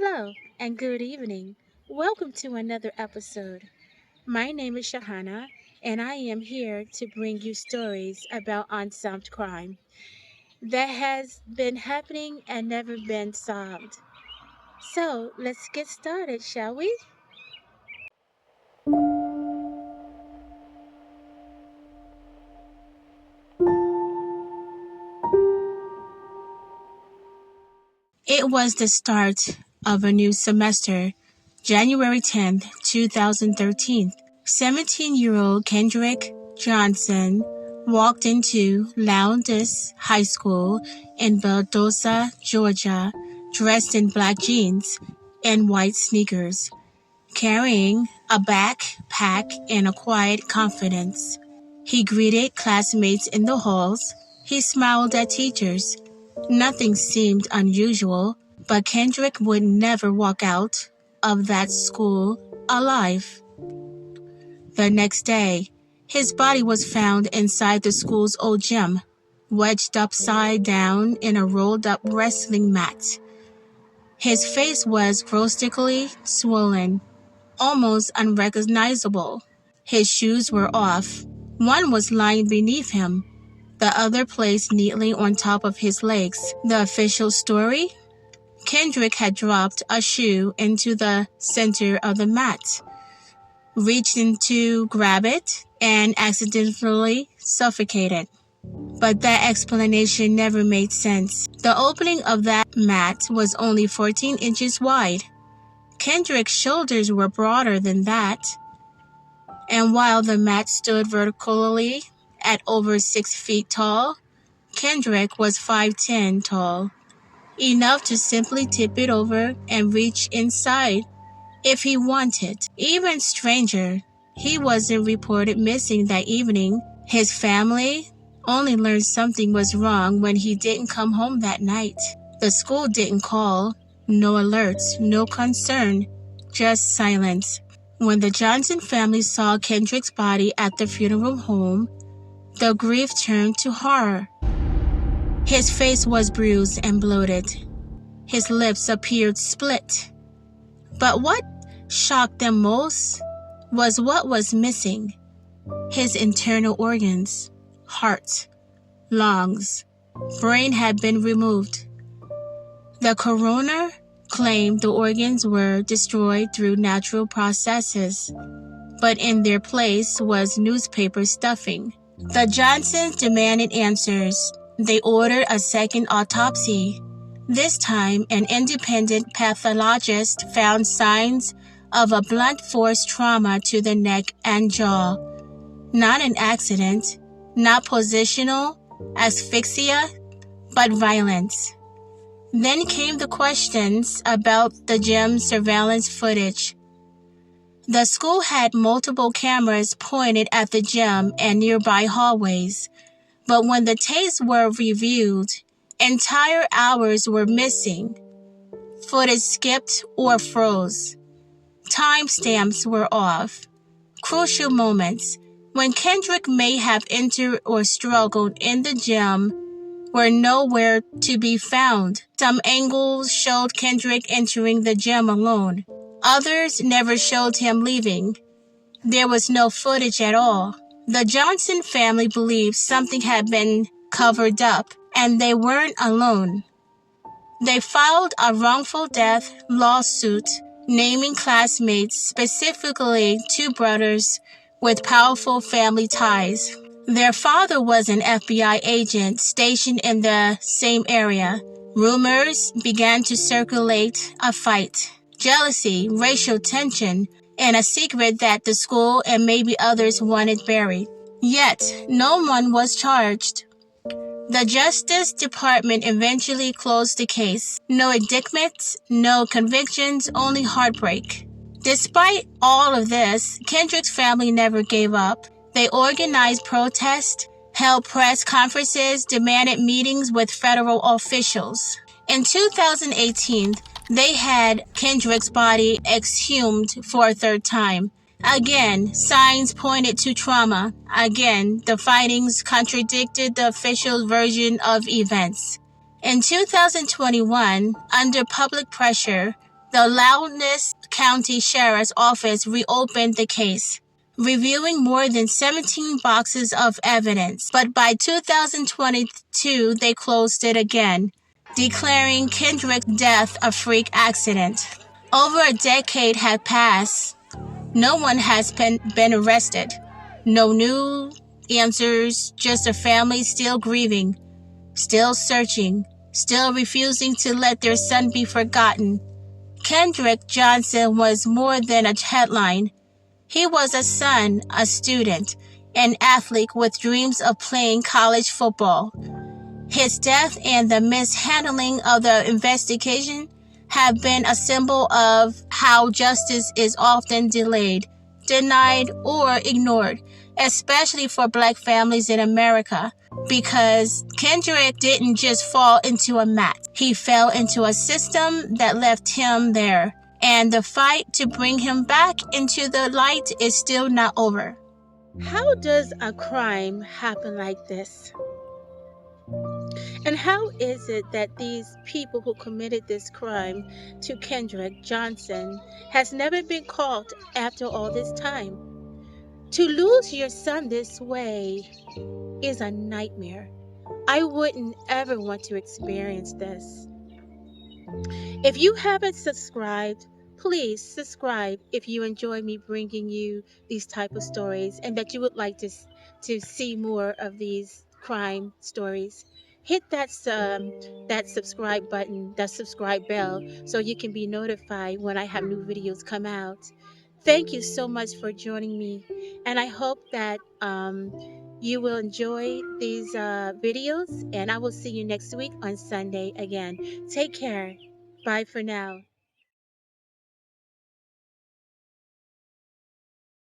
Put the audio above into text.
Hello and good evening. Welcome to another episode. My name is Shahana, and I am here to bring you stories about unsolved crime that has been happening and never been solved. So let's get started, shall we? It was the start of a new semester, January 10th, 2013. 17-year-old Kendrick Johnson walked into Lowndes High School in Valdosta, Georgia, dressed in black jeans and white sneakers, carrying a backpack and a quiet confidence. He greeted classmates in the halls. He smiled at teachers. Nothing seemed unusual, but Kendrick would never walk out of that school alive. The next day, his body was found inside the school's old gym, wedged upside down in a rolled-up wrestling mat. His face was grossly swollen, almost unrecognizable. His shoes were off. One was lying beneath him, the other placed neatly on top of his legs. The official story? Kendrick had dropped a shoe into the center of the mat, reached in to grab it, and accidentally suffocated. But that explanation never made sense. The opening of that mat was only 14 inches wide. Kendrick's shoulders were broader than that, and while the mat stood vertically at over 6 feet tall, Kendrick was 5'10" tall, enough to simply tip it over and reach inside if he wanted. Even stranger, he wasn't reported missing that evening. His family only learned something was wrong when he didn't come home that night. The school didn't call, no alerts, no concern, just silence. When the Johnson family saw Kendrick's body at the funeral home, the grief turned to horror. His face was bruised and bloated. His lips appeared split. But what shocked them most was what was missing. His internal organs, heart, lungs, brain had been removed. The coroner claimed the organs were destroyed through natural processes, but in their place was newspaper stuffing. The Johnsons demanded answers. They ordered a second autopsy. This time, an independent pathologist found signs of a blunt force trauma to the neck and jaw. Not an accident, not positional asphyxia, but violence. Then came the questions about the gym surveillance footage. The school had multiple cameras pointed at the gym and nearby hallways, but when the tapes were reviewed, entire hours were missing. Footage skipped or froze. Timestamps were off. Crucial moments, when Kendrick may have entered or struggled in the gym, were nowhere to be found. Some angles showed Kendrick entering the gym alone. Others never showed him leaving. There was no footage at all. The Johnson family believed something had been covered up, and they weren't alone. They filed a wrongful death lawsuit naming classmates, specifically two brothers with powerful family ties. Their father was an FBI agent stationed in the same area. Rumors began to circulate a fight, jealousy, racial tension, and a secret that the school and maybe others wanted buried. Yet, no one was charged. The Justice Department eventually closed the case. No indictments, no convictions, only heartbreak. Despite all of this, Kendrick's family never gave up. They organized protests, held press conferences, demanded meetings with federal officials. In 2018, they had Kendrick's body exhumed for a third time. Again, signs pointed to trauma. Again, the findings contradicted the official version of events. In 2021, under public pressure, The Lowndes County Sheriff's Office reopened the case, reviewing more than 17 boxes of evidence, but by 2022 they closed it again, declaring Kendrick's death a freak accident. Over a decade had passed. No one has been arrested. No new answers, just a family still grieving, still searching, still refusing to let their son be forgotten. Kendrick Johnson was more than a headline. He was a son, a student, an athlete with dreams of playing college football. His death and the mishandling of the investigation have been a symbol of how justice is often delayed, denied, or ignored, especially for Black families in America. Because Kendrick didn't just fall into a mat, he fell into a system that left him there. And the fight to bring him back into the light is still not over. How does a crime happen like this? And how is it that these people who committed this crime to Kendrick Johnson has never been caught after all this time? To lose your son this way is a nightmare. I wouldn't ever want to experience this. If you haven't subscribed, please subscribe if you enjoy me bringing you these type of stories and that you would like to see more of these crime stories. Hit that subscribe button, that subscribe bell, so you can be notified when I have new videos come out. Thank you so much for joining me, and I hope that you will enjoy these videos, and I will see you next week on Sunday again. Take care. Bye for now.